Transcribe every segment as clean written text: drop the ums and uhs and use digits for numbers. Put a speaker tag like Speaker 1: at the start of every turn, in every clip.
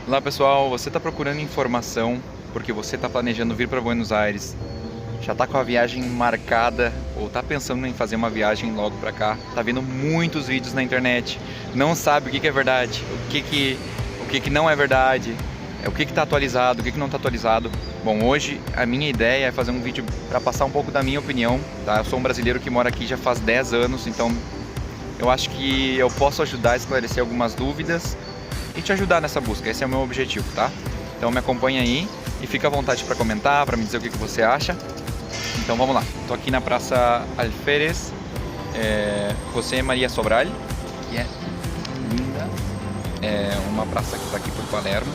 Speaker 1: Olá pessoal, você está procurando informação porque você está planejando vir para Buenos Aires, já está com a viagem marcada ou está pensando em fazer uma viagem logo para cá, está vendo muitos vídeos na internet, não sabe o que é verdade, o que não é verdade, o que está atualizado, o que não está atualizado. Bom, hoje a minha ideia é fazer um vídeo para passar um pouco da minha opinião, tá? Eu sou um brasileiro que mora aqui já faz 10 anos, então eu acho que eu posso ajudar a esclarecer algumas dúvidas e te ajudar nessa busca. Esse é o meu objetivo, tá? Então me acompanha aí e fica à vontade para comentar, para me dizer o que você acha. Então vamos lá. Estou aqui na Praça Alferes José Maria Sobral, que é linda. É uma praça que está aqui por Palermo.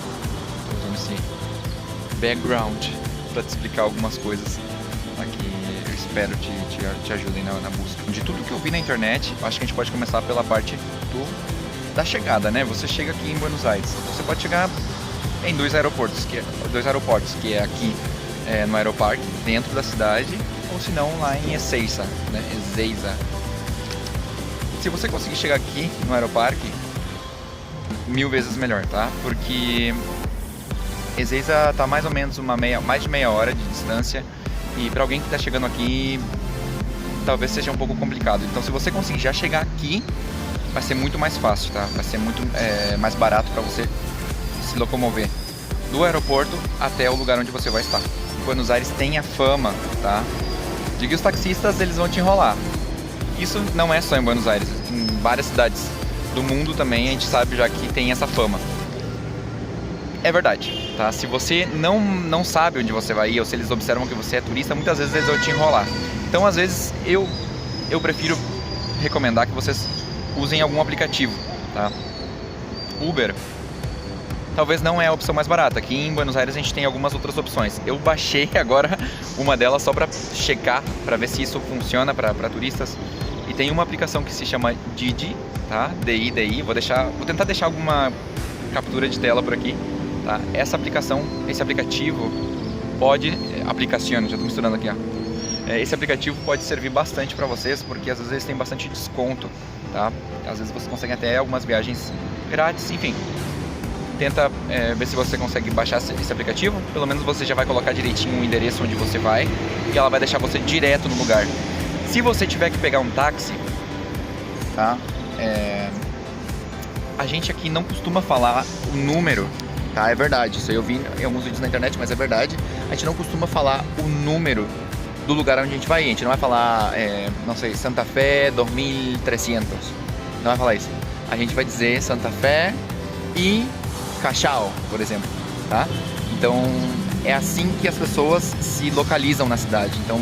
Speaker 1: Estou usando esse background para te explicar algumas coisas aqui. Eu espero te ajudem na busca. De tudo que eu vi na internet, acho que a gente pode começar pela parte da chegada, né? Você chega aqui em Buenos Aires, você pode chegar em dois aeroportos, que é aqui no Aeroparque, dentro da cidade, ou se não lá em Ezeiza, né? Ezeiza. Se você conseguir chegar aqui no Aeroparque, 1000 vezes melhor, tá? Porque Ezeiza tá mais ou menos mais de meia hora de distância, e para alguém que está chegando aqui, talvez seja um pouco complicado. Então, se você conseguir já chegar aqui, vai ser muito mais fácil, tá? Vai ser muito mais barato para você se locomover do aeroporto até o lugar onde você vai estar. Buenos Aires tem a fama, tá? De que os taxistas, eles vão te enrolar. Isso não é só em Buenos Aires, em várias cidades do mundo também a gente sabe já que tem essa fama. É verdade, tá? Se você não sabe onde você vai ir, ou se eles observam que você é turista, muitas vezes eles vão te enrolar. Então, às vezes, eu prefiro recomendar que vocês usem algum aplicativo, tá? Uber talvez não é a opção mais barata. Aqui em Buenos Aires a gente tem algumas outras opções. Eu baixei agora uma delas só para checar, para ver se isso funciona para turistas. E tem uma aplicação que se chama Didi, tá? DI. Vou tentar deixar alguma captura de tela por aqui, tá? Esse aplicativo já estou misturando aqui, ó. Esse aplicativo pode servir bastante para vocês, porque às vezes eles têm bastante desconto, tá? Às vezes você consegue até algumas viagens grátis, enfim. Tenta ver se você consegue baixar esse aplicativo. Pelo menos você já vai colocar direitinho o endereço onde você vai, e ela vai deixar você direto no lugar. Se você tiver que pegar um táxi, tá? A gente aqui não costuma falar o número, tá? É verdade, isso aí eu vi em alguns vídeos na internet, mas é verdade. A gente não costuma falar o número do lugar onde a gente vai. A gente não vai falar, não sei, Santa Fé 2300. Não vai falar isso. A gente vai dizer Santa Fé e Cachao, por exemplo, tá? Então, é assim que as pessoas se localizam na cidade. Então,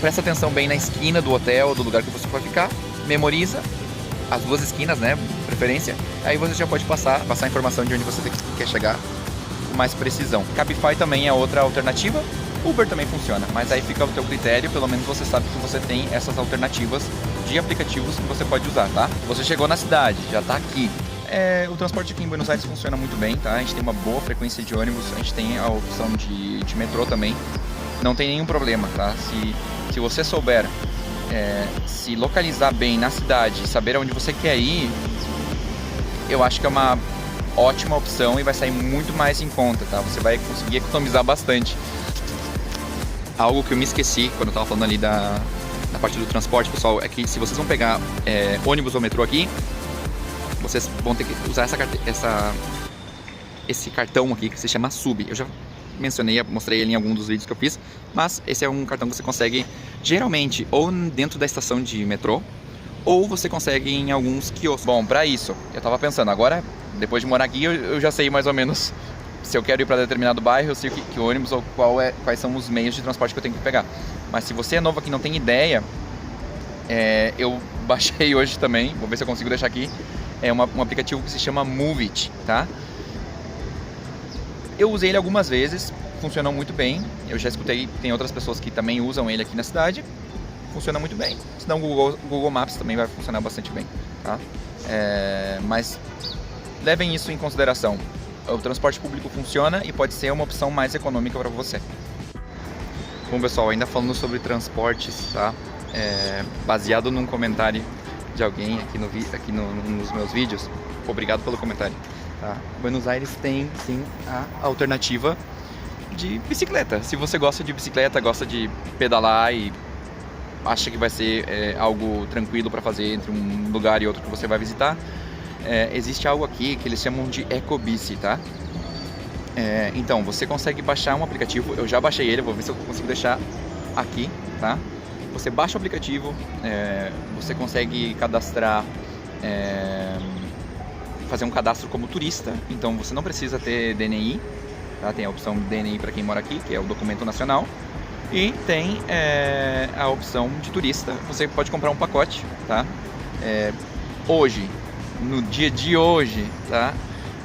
Speaker 1: presta atenção bem na esquina do hotel, do lugar que você for ficar. Memoriza as duas esquinas, né? Preferência. Aí você já pode passar a informação de onde você quer chegar com mais precisão. Cabify também é outra alternativa. Uber também funciona, mas aí fica ao teu critério. Pelo menos você sabe que você tem essas alternativas de aplicativos que você pode usar, tá? Você chegou na cidade, já tá aqui. O transporte aqui em Buenos Aires funciona muito bem, tá? A gente tem uma boa frequência de ônibus, a gente tem a opção de metrô também. Não tem nenhum problema, tá? Se você souber se localizar bem na cidade, saber aonde você quer ir, eu acho que é uma ótima opção e vai sair muito mais em conta, tá? Você vai conseguir economizar bastante. Algo que eu me esqueci quando eu tava falando ali da parte do transporte, pessoal, é que se vocês vão pegar ônibus ou metrô aqui, vocês vão ter que usar esse cartão aqui que se chama SUB. Eu já mostrei ele em algum dos vídeos que eu fiz, mas esse é um cartão que você consegue geralmente ou dentro da estação de metrô, ou você consegue em alguns quiosques. Bom, para isso, eu tava pensando, agora, depois de morar aqui, eu já sei mais ou menos se eu quero ir para determinado bairro, eu sei que ônibus ou quais são os meios de transporte que eu tenho que pegar. Mas se você é novo aqui e não tem ideia, eu baixei hoje também, vou ver se eu consigo deixar aqui, um aplicativo que se chama Moovit, tá? Eu usei ele algumas vezes, funcionou muito bem. Eu já escutei, tem outras pessoas que também usam ele aqui na cidade, funciona muito bem. Se não, o Google Maps também vai funcionar bastante bem, tá? Mas levem isso em consideração. O transporte público funciona e pode ser uma opção mais econômica para você. Bom, pessoal, ainda falando sobre transportes, tá? Baseado num comentário de alguém aqui nos meus vídeos, obrigado pelo comentário. tá? Buenos Aires tem sim a alternativa de bicicleta. Se você gosta de bicicleta, gosta de pedalar e acha que vai ser algo tranquilo para fazer entre um lugar e outro que você vai visitar, existe algo aqui que eles chamam de Ecobici, tá? Então, você consegue baixar um aplicativo, eu já baixei ele, vou ver se eu consigo deixar aqui, tá? Você baixa o aplicativo, você consegue cadastrar, fazer um cadastro como turista, então você não precisa ter DNI, tá? Tem a opção DNI para quem mora aqui, que é o documento nacional, e tem a opção de turista, você pode comprar um pacote, tá? Hoje, no dia de hoje, tá?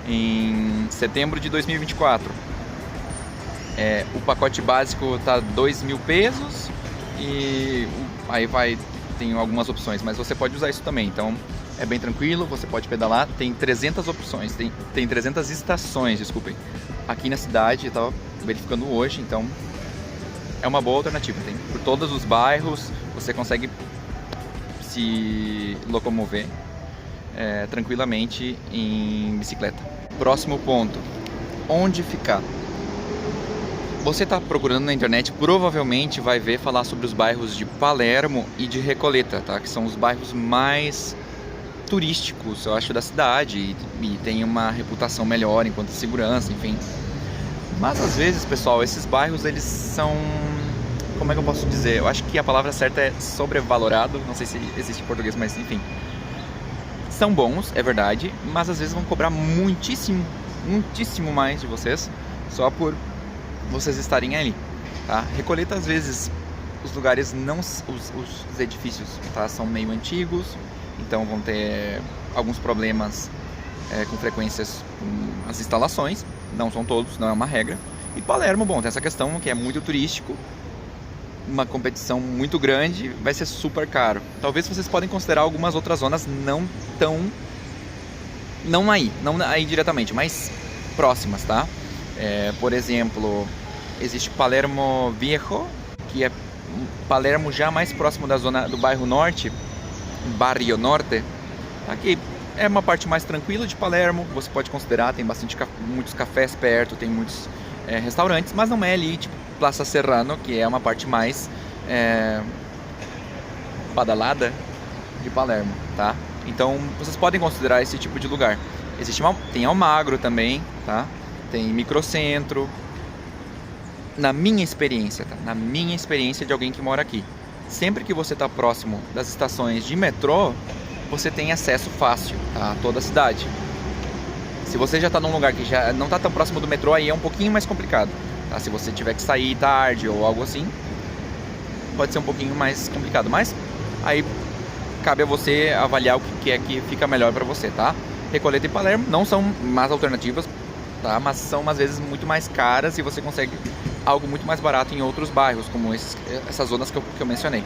Speaker 1: Em setembro de 2024, o pacote básico tá 2.000 pesos e aí tem algumas opções, mas você pode usar isso também, então é bem tranquilo, você pode pedalar, tem 300 opções, tem 300 estações, desculpem, aqui na cidade, eu tava verificando hoje, então é uma boa alternativa, tem por todos os bairros, você consegue se locomover tranquilamente em bicicleta. Próximo ponto, onde ficar? Você está procurando na internet, provavelmente vai ver falar sobre os bairros de Palermo e de Recoleta, tá? Que são os bairros mais turísticos, eu acho, da cidade e tem uma reputação melhor enquanto segurança, enfim. Mas às vezes, pessoal, esses bairros eles são, como é que eu posso dizer? Eu acho que a palavra certa é sobrevalorado, não sei se existe em português, mas enfim. São bons, é verdade, mas às vezes vão cobrar muitíssimo mais de vocês só por vocês estarem ali, tá? Recoleta, às vezes, os lugares não, os edifícios, tá, são meio antigos, então vão ter alguns problemas com frequências com as instalações, não são todos, não é uma regra. E Palermo, bom, tem essa questão que é muito turístico, uma competição muito grande, vai ser super caro. Talvez vocês podem considerar algumas outras zonas não aí diretamente, mas próximas, tá? Por exemplo, existe Palermo Viejo, que é Palermo já mais próximo da zona do bairro Norte, Barrio Norte. Aqui é uma parte mais tranquila de Palermo, você pode considerar, tem muitos cafés perto, tem muitos restaurantes, mas não é ali tipo Plaza Serrano, que é uma parte mais badalada de Palermo, tá? Então vocês podem considerar esse tipo de lugar. Tem Almagro também, tá? Tem microcentro. Na minha experiência, tá? Na minha experiência de alguém que mora aqui, sempre que você está próximo das estações de metrô, você tem acesso fácil a toda a cidade. Se você já está num lugar que já não está tão próximo do metrô, aí é um pouquinho mais complicado, tá? Se você tiver que sair tarde ou algo assim, pode ser um pouquinho mais complicado, mas aí cabe a você avaliar o que é que fica melhor para você, tá? Recoleta e Palermo não são más alternativas, tá? Mas são às vezes muito mais caras e você consegue algo muito mais barato em outros bairros, como essas zonas que eu mencionei.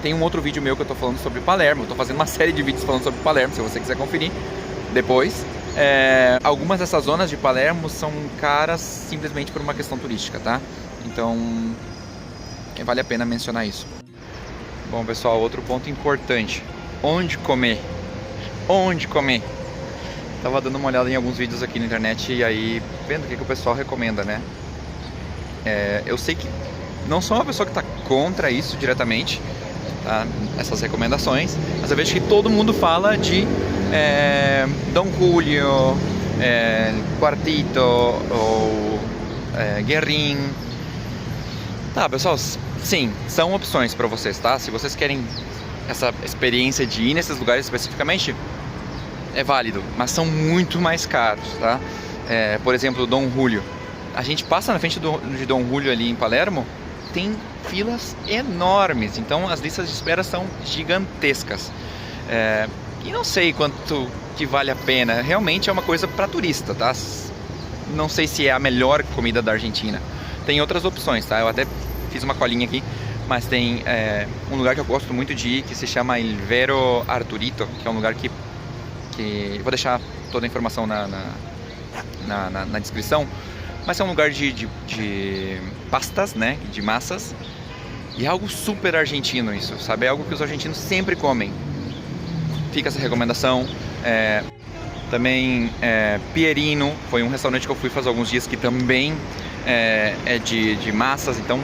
Speaker 1: Tem um outro vídeo meu que eu tô falando sobre Palermo, eu tô fazendo uma série de vídeos falando sobre Palermo, se você quiser conferir depois. Algumas dessas zonas de Palermo são caras simplesmente por uma questão turística, tá? Então vale a pena mencionar isso. Bom, pessoal, outro ponto importante: onde comer? Onde comer? Tava dando uma olhada em alguns vídeos aqui na internet e aí vendo o que o pessoal recomenda, né? Eu sei que não sou uma pessoa que está contra isso diretamente, tá? Essas recomendações, mas eu vejo que todo mundo fala de Don Julio, Quartito ou Guerrín. Tá, pessoal, sim, são opções para vocês, tá? Se vocês querem essa experiência de ir nesses lugares especificamente, é válido, mas são muito mais caros, tá? Por exemplo, Don Julio. A gente passa na frente de Don Julio ali em Palermo, tem filas enormes, então as listas de espera são gigantescas. E não sei quanto que vale a pena, realmente é uma coisa para turista, tá? Não sei se é a melhor comida da Argentina. Tem outras opções, tá? Eu até fiz uma colinha aqui, mas tem um lugar que eu gosto muito de ir, que se chama Il Vero Arturito, que é um lugar que eu vou deixar toda a informação na descrição, mas é um lugar de pastas, né, de massas, e é algo super argentino isso, sabe? É algo que os argentinos sempre comem. Fica essa recomendação. Também Pierino, foi um restaurante que eu fui faz alguns dias que também é de massas, então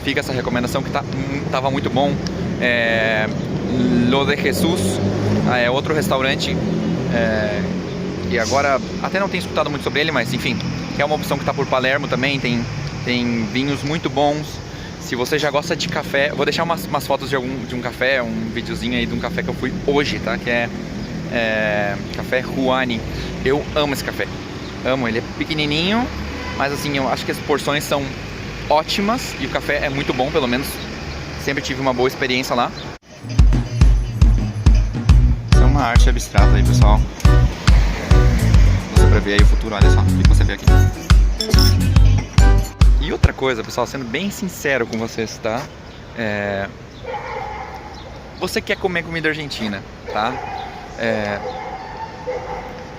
Speaker 1: fica essa recomendação que tava muito bom. Lo de Jesus é outro restaurante que agora até não tenho escutado muito sobre ele, mas enfim, que é uma opção que está por Palermo também, tem vinhos muito bons. Se você já gosta de café, eu vou deixar umas fotos de um café, um videozinho aí de um café que eu fui hoje, tá? Que é Café Juani. Eu amo esse café, amo, ele é pequenininho, mas assim, eu acho que as porções são ótimas e o café é muito bom, pelo menos sempre tive uma boa experiência lá. Isso é uma arte abstrata aí, pessoal. Você prevê aí o futuro, olha só, o que você vê aqui. E outra coisa, pessoal, sendo bem sincero com vocês, tá? Você quer comer comida argentina, tá?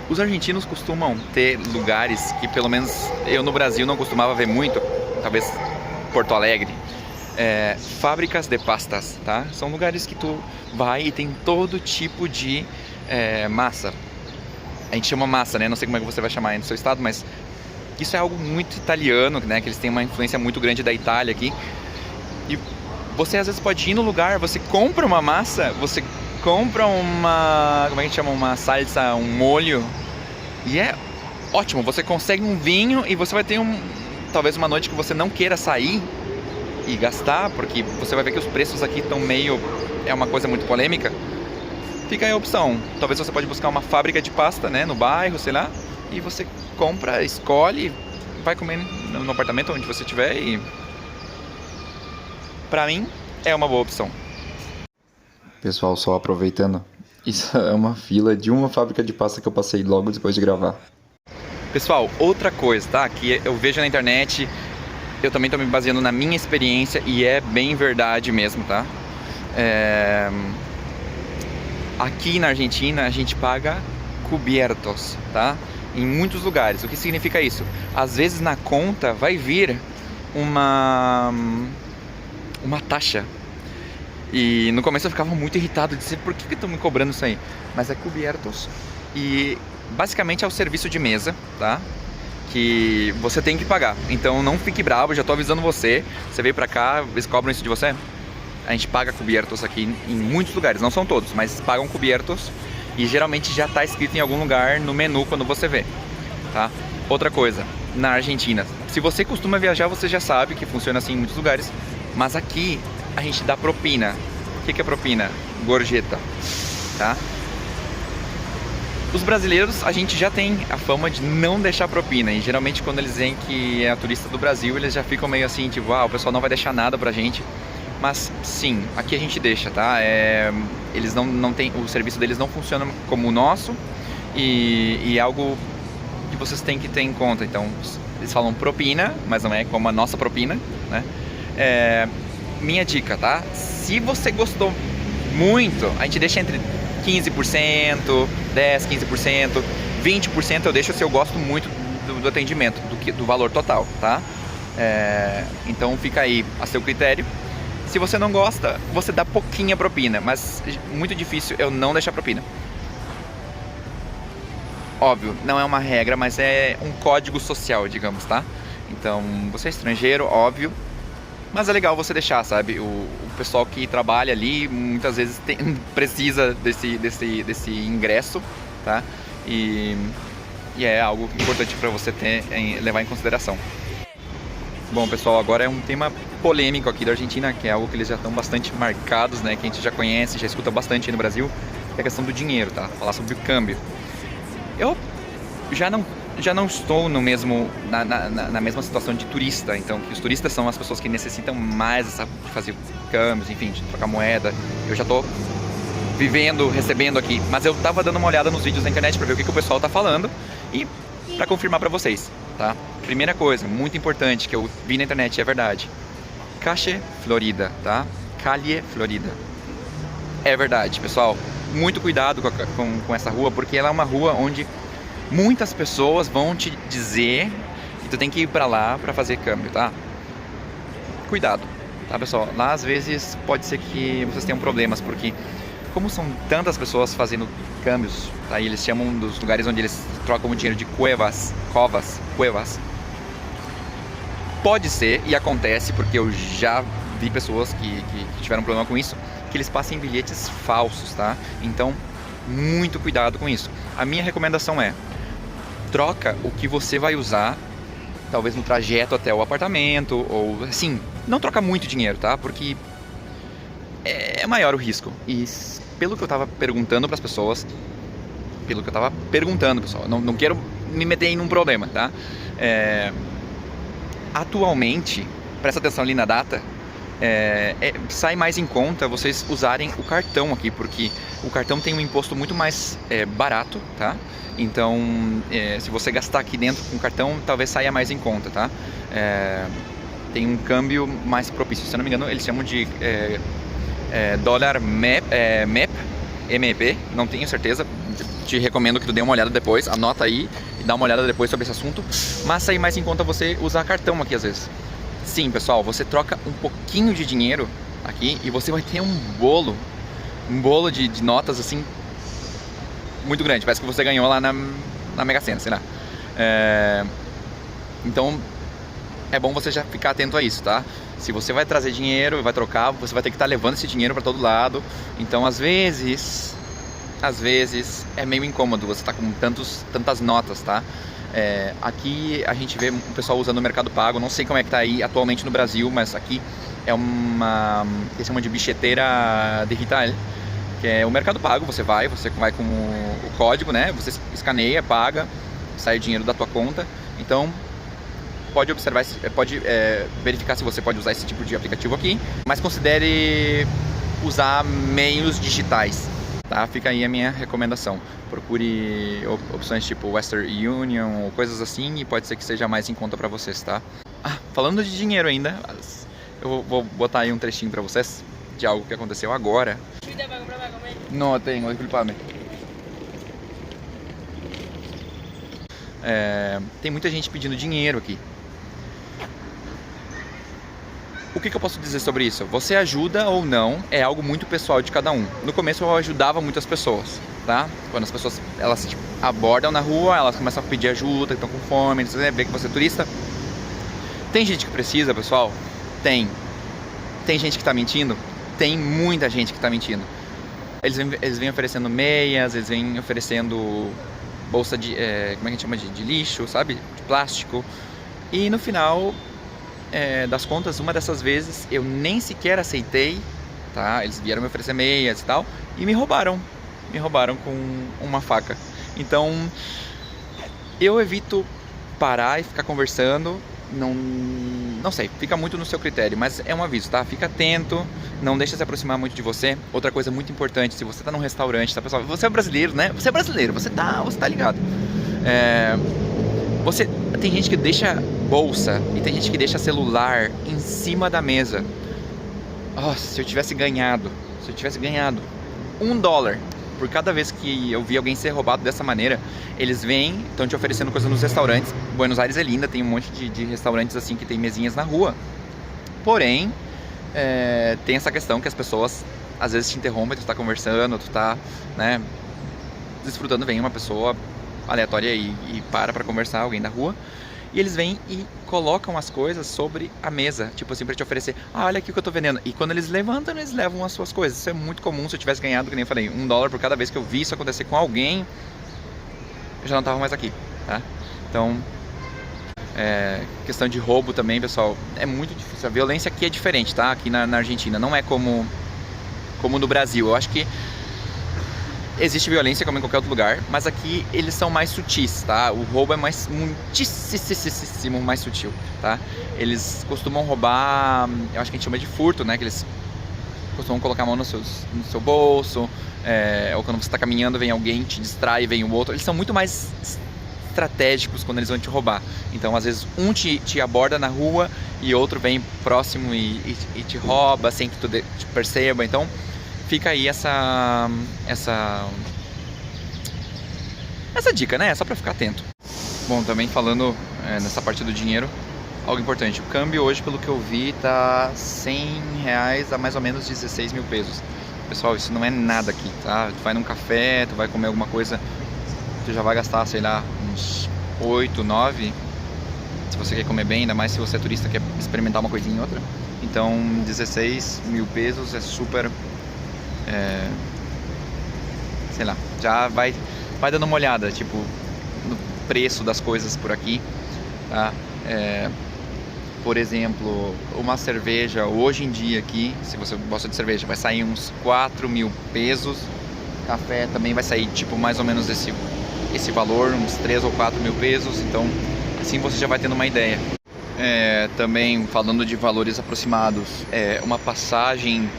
Speaker 1: Os argentinos costumam ter lugares que pelo menos eu no Brasil não costumava ver muito, talvez Porto Alegre, fábricas de pastas, tá? São lugares que tu vai e tem todo tipo de massa. A gente chama massa, né? Não sei como é que você vai chamar aí no seu estado, mas isso é algo muito italiano, né? Que eles têm uma influência muito grande da Itália aqui. E você às vezes pode ir no lugar, você compra uma massa, você compra uma, como é que chama, uma salsa, um molho, e é ótimo. Você consegue um vinho e você vai ter talvez uma noite que você não queira sair e gastar, porque você vai ver que os preços aqui estão meio, é uma coisa muito polêmica. Fica aí a opção. Talvez você pode buscar uma fábrica de pasta, né, no bairro, sei lá, e você compra, escolhe, vai comer no apartamento onde você estiver, e pra mim é uma boa opção. Pessoal, só aproveitando, isso é uma fila de uma fábrica de pasta que eu passei logo depois de gravar. Pessoal, outra coisa, tá? Que eu vejo na internet, eu também tô me baseando na minha experiência e é bem verdade mesmo, tá? Aqui na Argentina a gente paga cubiertos, tá? Em muitos lugares. O que significa isso? Às vezes na conta vai vir uma taxa. E no começo eu ficava muito irritado de dizer por que estão me cobrando isso aí. Mas é cubiertos e basicamente é o serviço de mesa, tá? Que você tem que pagar. Então não fique bravo, já tô avisando você. Você veio pra cá, eles cobram isso de você? A gente paga cubiertos aqui em muitos lugares, não são todos, mas pagam cubiertos. E geralmente já está escrito em algum lugar no menu quando você vê, tá? Outra coisa, na Argentina, se você costuma viajar, você já sabe que funciona assim em muitos lugares. Mas aqui a gente dá propina. O que é propina? Gorjeta, tá? Os brasileiros, a gente já tem a fama de não deixar propina. E geralmente quando eles veem que é turista do Brasil, eles já ficam meio assim, tipo, o pessoal não vai deixar nada pra gente. Mas sim, aqui a gente deixa, tá? Eles não tem, o serviço deles não funciona como o nosso, e é algo que vocês têm que ter em conta. Então, eles falam propina, mas não é como a nossa propina, né? Minha dica, tá? Se você gostou muito, a gente deixa entre 15%, 10%, 15%, 20% eu deixo se eu gosto muito do atendimento, do valor total, tá? Então fica aí a seu critério. Se você não gosta, você dá pouquinha propina, mas muito difícil eu não deixar propina. Óbvio, não é uma regra, mas é um código social, digamos, tá? Então, você é estrangeiro, óbvio, mas é legal você deixar, sabe? O pessoal que trabalha ali, muitas vezes precisa desse ingresso, tá? E é algo importante para você levar em consideração. Bom, pessoal, agora é um tema polêmico aqui da Argentina, que é algo que eles já estão bastante marcados, né? Que a gente já conhece, já escuta bastante aí no Brasil, que é a questão do dinheiro, tá? Falar sobre o câmbio. Eu já não estou no mesmo, na mesma situação de turista, então, que os turistas são as pessoas que necessitam mais de fazer câmbios, enfim, de trocar moeda. Eu já estou vivendo, recebendo aqui, mas eu tava dando uma olhada nos vídeos na internet para ver o que o pessoal tá falando e para confirmar para vocês, tá? Primeira coisa, muito importante, que eu vi na internet, é verdade. Calle Florida, tá? Calle Florida. É verdade, pessoal. Muito cuidado com essa rua, porque ela é uma rua onde muitas pessoas vão te dizer que tu tem que ir pra lá pra fazer câmbio, tá? Cuidado, tá, pessoal? Lá às vezes pode ser que vocês tenham problemas, porque como são tantas pessoas fazendo câmbios, tá? E eles chamam dos lugares onde eles trocam o dinheiro de cuevas. Pode ser, e acontece, porque eu já vi pessoas que tiveram problema com isso, que eles passem bilhetes falsos, tá? Então, muito cuidado com isso. A minha recomendação é, troca o que você vai usar, talvez no trajeto até o apartamento, ou assim, não troca muito dinheiro, tá? Porque é maior o risco. E pelo que eu tava perguntando para as pessoas, pessoal, não quero me meter em um problema, tá? Atualmente, presta atenção ali na data, sai mais em conta vocês usarem o cartão aqui, porque o cartão tem um imposto muito mais barato, tá? Então, se você gastar aqui dentro com o cartão, talvez saia mais em conta, tá? Tem um câmbio mais propício, se eu não me engano, eles chamam de dólar MEP, não tenho certeza, te recomendo que tu dê uma olhada depois, anota aí e dá uma olhada depois sobre esse assunto, mas sai mais em conta você usar cartão aqui às vezes. Sim, pessoal, você troca um pouquinho de dinheiro aqui e você vai ter um bolo de notas assim muito grande, parece que você ganhou lá na Mega Sena, sei lá. Então é bom você já ficar atento a isso, tá? Se você vai trazer dinheiro e vai trocar, você vai ter que estar levando esse dinheiro para todo lado. Então às vezes é meio incômodo você estar com tantas notas, tá? Aqui a gente vê o pessoal usando o Mercado Pago, não sei como é que tá aí atualmente no Brasil, mas aqui é eles chamam de bilheteira digital, que é o Mercado Pago. Você vai com o código, né? Você escaneia, paga, sai o dinheiro da tua conta. Então pode observar, pode verificar se você pode usar esse tipo de aplicativo aqui, mas considere usar meios digitais, tá? Fica aí a minha recomendação. Procure opções tipo Western Union ou coisas assim, e pode ser que seja mais em conta para vocês, tá? Falando de dinheiro ainda, eu vou botar aí um trechinho para vocês de algo que aconteceu agora. Não tenho, desculpa-me. Tem muita gente pedindo dinheiro aqui. O que eu posso dizer sobre isso? Você ajuda ou não é algo muito pessoal de cada um. No começo eu ajudava muitas pessoas, tá? Quando as pessoas elas abordam na rua, elas começam a pedir ajuda, estão com fome, eles vê que você é turista. Tem gente que precisa, pessoal? Tem. Tem gente que tá mentindo? Tem muita gente que tá mentindo. Eles vêm oferecendo meias, eles vêm oferecendo bolsa de, como é que a gente chama, de lixo, sabe? De plástico. E no final das contas, uma dessas vezes eu nem sequer aceitei, tá? Eles vieram me oferecer meias e tal, e me roubaram com uma faca. Então eu evito parar e ficar conversando. Não sei, fica muito no seu critério, mas é um aviso, tá? Fica atento, não deixa se aproximar muito de você. Outra coisa muito importante, se você tá num restaurante, tá, pessoal? Você é brasileiro, né? Você é brasileiro, você tá ligado. Tem gente que deixa bolsa e tem gente que deixa celular em cima da mesa. Se eu tivesse ganhado $1 por cada vez que eu vi alguém ser roubado dessa maneira. Eles estão te oferecendo coisas nos restaurantes. Buenos Aires é linda, tem um monte de restaurantes assim que tem mesinhas na rua. Porém, tem essa questão que as pessoas às vezes te interrompem, tu tá conversando, tu tá, né, desfrutando, vem uma pessoa aleatória e para conversar, alguém da rua, e eles vêm e colocam as coisas sobre a mesa, tipo assim, pra te oferecer, olha aqui o que eu tô vendendo. E quando eles levantam, eles levam as suas coisas. Isso é muito comum. Se eu tivesse ganhado, que nem eu falei, $1 por cada vez que eu vi isso acontecer com alguém, eu já não tava mais aqui, tá? Então, questão de roubo também, pessoal, é muito difícil. A violência aqui é diferente, tá? Aqui na Argentina, não é como no Brasil. Eu acho que existe violência como em qualquer outro lugar, mas aqui eles são mais sutis, tá? O roubo é muitíssimo mais sutil, tá? Eles costumam roubar, eu acho que a gente chama de furto, né? Que eles costumam colocar a mão no seu bolso, ou quando você está caminhando, vem alguém, te distrai, vem o outro. Eles são muito mais estratégicos quando eles vão te roubar. Então, às vezes, um te aborda na rua e outro vem próximo e te rouba sem que tu te perceba. Então, fica aí essa dica, né? É só pra ficar atento. Bom, também falando nessa parte do dinheiro, algo importante. O câmbio hoje, pelo que eu vi, tá R$100 a mais ou menos 16 mil pesos. Pessoal, isso não é nada aqui, tá? Tu vai num café, tu vai comer alguma coisa, tu já vai gastar, sei lá, uns 8, 9, se você quer comer bem, ainda mais se você é turista, quer experimentar uma coisinha em outra. Então 16 mil pesos é super, sei lá, já vai dando uma olhada, tipo, no preço das coisas por aqui, tá? Por exemplo, uma cerveja hoje em dia aqui, se você gosta de cerveja, vai sair uns 4 mil pesos. Café também vai sair tipo mais ou menos esse valor, uns 3 ou 4 mil pesos. Então assim você já vai tendo uma ideia. Também falando de valores aproximados, uma passagem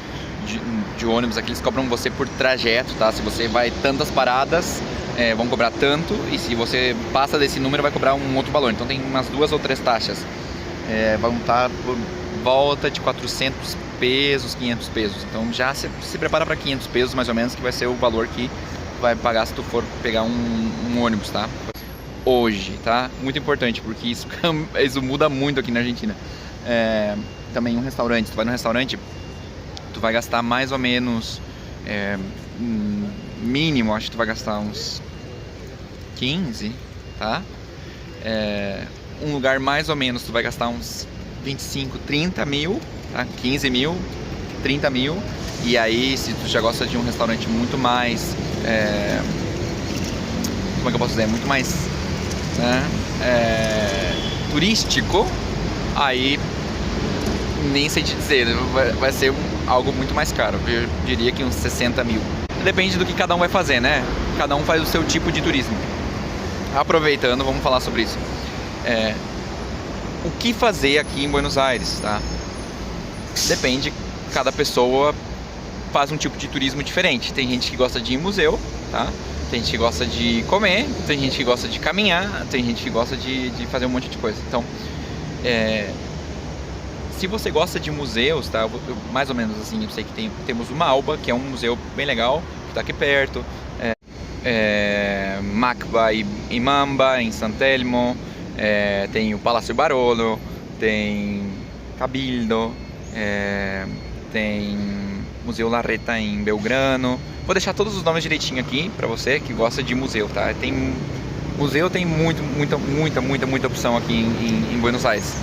Speaker 1: de ônibus aqui, eles cobram você por trajeto, tá? Se você vai tantas paradas, vão cobrar tanto, e se você passa desse número vai cobrar um outro valor. Então tem umas 2 ou 3 taxas. Vão estar por volta de 400 pesos, 500 pesos. Então já se prepara para 500 pesos mais ou menos, que vai ser o valor que vai pagar se tu for pegar um ônibus, tá? Hoje, tá? Muito importante, porque isso muda muito aqui na Argentina. Também um restaurante, tu vai no restaurante, tu vai gastar mais ou menos, mínimo, acho que tu vai gastar uns 15, tá? Um lugar mais ou menos tu vai gastar uns 25, 30 mil, tá? 15 mil, 30 mil. E aí, se tu já gosta de um restaurante muito mais, como é que eu posso dizer? Muito mais, né, turístico, aí nem sei te dizer, vai ser algo muito mais caro. Eu diria que uns 60 mil. Depende do que cada um vai fazer, né? Cada um faz o seu tipo de turismo. Aproveitando, vamos falar sobre isso. O que fazer aqui em Buenos Aires, tá? Depende, cada pessoa faz um tipo de turismo diferente. Tem gente que gosta de ir em museu, tá? Tem gente que gosta de comer, tem gente que gosta de caminhar, tem gente que gosta de fazer um monte de coisa. Então, se você gosta de museus, tá? Eu, mais ou menos assim, eu sei que temos o Malba, que é um museu bem legal, que tá aqui perto. Macba e Mamba, em San Telmo. Tem o Palácio Barolo, tem Cabildo, tem Museu Larreta em Belgrano. Vou deixar todos os nomes direitinho aqui pra você que gosta de museu, tá? Museu tem muita opção aqui em Buenos Aires,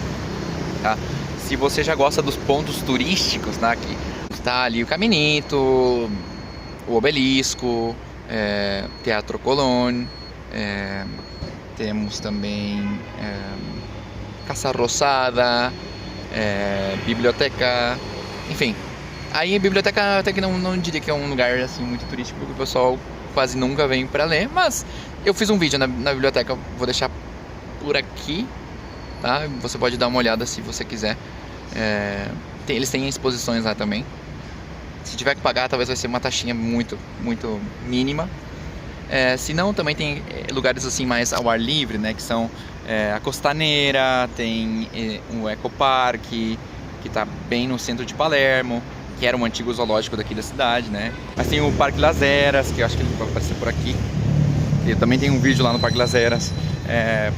Speaker 1: tá? Se você já gosta dos pontos turísticos, né, aqui está ali o Caminito, o Obelisco, Teatro Colón, temos também Casa Rosada, biblioteca, enfim. Aí a biblioteca até que não diria que é um lugar assim muito turístico, porque o pessoal quase nunca vem para ler, mas eu fiz um vídeo na biblioteca, vou deixar por aqui, tá? Você pode dar uma olhada se você quiser. Eles têm exposições lá também. Se tiver que pagar, talvez vai ser uma taxinha muito mínima. Se não, também tem lugares assim mais ao ar livre, né? Que são a Costaneira, tem o Ecopark, que está bem no centro de Palermo, que era um antigo zoológico daqui da cidade, né? Mas tem o Parque Las Heras, que eu acho que ele vai aparecer por aqui. Eu também tem um vídeo lá no Parque Las Heras,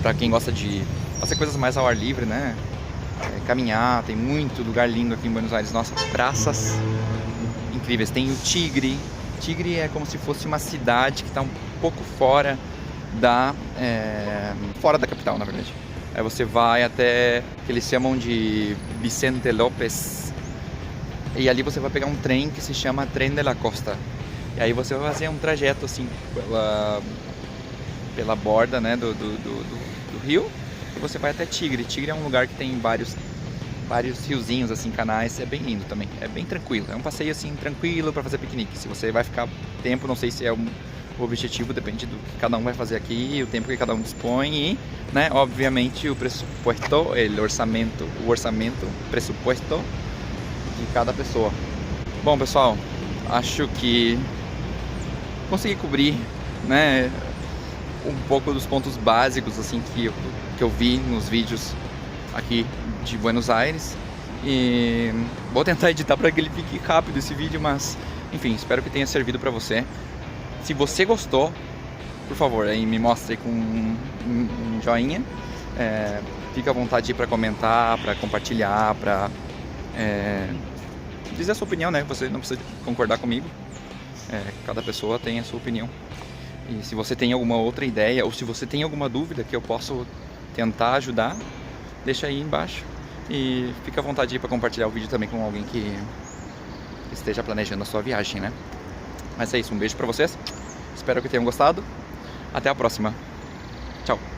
Speaker 1: para quem gosta de fazer coisas mais ao ar livre, né? Caminhar, tem muito lugar lindo aqui em Buenos Aires. Nossa, praças incríveis. Tem o Tigre. Tigre é como se fosse uma cidade que está um pouco fora da capital, na verdade. Aí você vai até que eles chamam de Vicente López, e ali você vai pegar um trem que se chama Trem de la Costa. E aí você vai fazer um trajeto assim pela borda, né, do rio, e você vai até Tigre. Tigre é um lugar que tem vários riozinhos, assim, canais. É bem lindo também, é bem tranquilo. É um passeio assim tranquilo para fazer piquenique. Se você vai ficar tempo, não sei se é o objetivo, depende do que cada um vai fazer aqui, o tempo que cada um dispõe e, né, obviamente o pressuposto, o orçamento, pressuposto de cada pessoa. Bom, pessoal, acho que consegui cobrir, né, um pouco dos pontos básicos assim que eu vi nos vídeos aqui de Buenos Aires, e vou tentar editar para que ele fique rápido esse vídeo, mas enfim, espero que tenha servido para você. Se você gostou, por favor, aí me mostre com um joinha. Fica à vontade para comentar, para compartilhar, para dizer a sua opinião, né? Você não precisa concordar comigo. Cada pessoa tem a sua opinião. E se você tem alguma outra ideia, ou se você tem alguma dúvida que eu posso tentar ajudar, deixa aí embaixo. E fica à vontade para compartilhar o vídeo também com alguém que esteja planejando a sua viagem, né? Mas é isso, um beijo para vocês. Espero que tenham gostado. Até a próxima. Tchau.